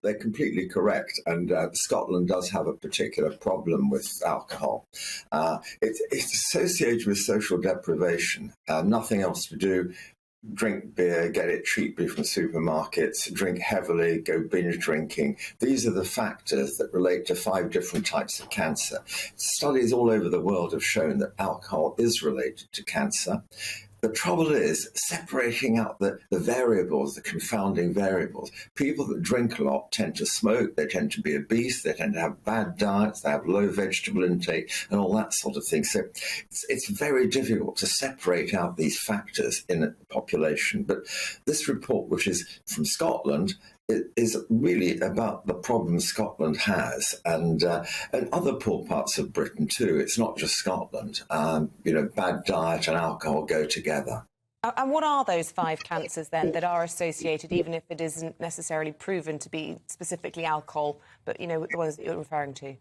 They're completely correct, and Scotland does have a particular problem with alcohol. It's associated with social deprivation, nothing else to do. Drink beer, get it cheaply from supermarkets, drink heavily, go binge drinking. These are the factors that relate to 5 different types of cancer. Studies all over the world have shown that alcohol is related to cancer. The trouble is separating out the variables, the confounding variables. People that drink a lot tend to smoke, they tend to be obese, they tend to have bad diets, they have low vegetable intake and all that sort of thing. So it's very difficult to separate out these factors in a population. But this report, which is from Scotland, is really about the problems Scotland has and other poor parts of Britain too. It's not just Scotland. Bad diet and alcohol go together. And what are those 5 cancers then that are associated, even if it isn't necessarily proven to be specifically alcohol, but, the ones that you're referring to?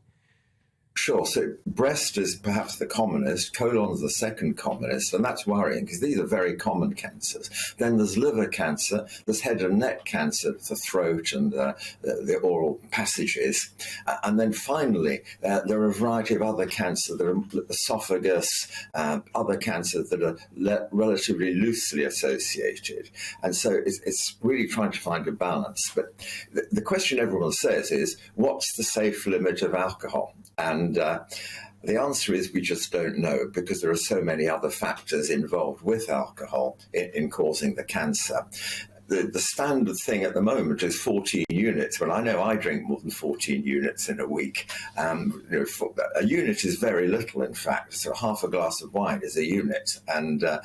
Sure. So breast is perhaps the commonest, colon is the second commonest, and that's worrying because these are very common cancers. Then there's liver cancer, there's head and neck cancer, the throat and the oral passages. And then finally, there are a variety of other cancers, there are esophagus, other cancers that are relatively loosely associated. And so it's really trying to find a balance. But the question everyone says is, what's the safe limit of alcohol? And the answer is we just don't know because there are so many other factors involved with alcohol in causing the cancer. The standard thing at the moment is 14 units. Well, I know I drink more than 14 units in a week. A unit is very little, in fact. So half a glass of wine is a unit, and a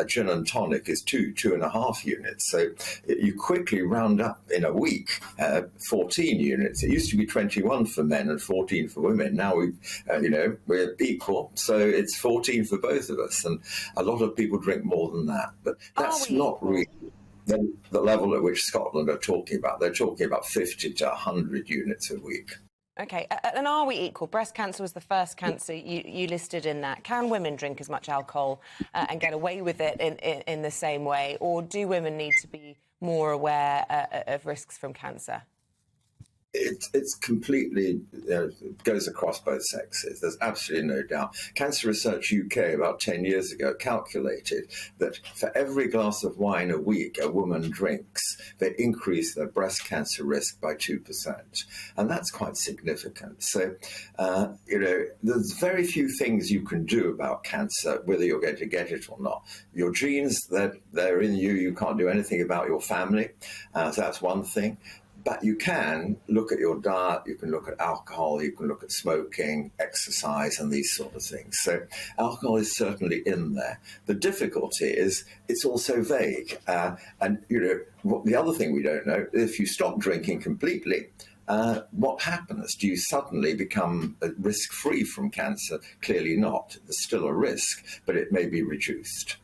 gin and tonic is 2.5 units. So you quickly round up in a week 14 units. It used to be 21 for men and 14 for women. Now we're equal, so it's 14 for both of us, and a lot of people drink more than that. But that's not really the level at which Scotland are talking about. They're talking about 50 to 100 units a week. OK, and are we equal? Breast cancer was the first cancer you listed in that. Can women drink as much alcohol and get away with it in the same way? Or do women need to be more aware of risks from cancer? It's completely goes across both sexes. There's absolutely no doubt. Cancer Research UK about 10 years ago calculated that for every glass of wine a week a woman drinks, they increase their breast cancer risk by 2%. And that's quite significant. So, there's very few things you can do about cancer, whether you're going to get it or not. Your genes, they're in you. You can't do anything about your family. So that's one thing. But you can look at your diet, you can look at alcohol, you can look at smoking, exercise, and these sort of things. So alcohol is certainly in there. The difficulty is it's also vague. The other thing we don't know, if you stop drinking completely, what happens? Do you suddenly become risk-free from cancer? Clearly not. There's still a risk, but it may be reduced.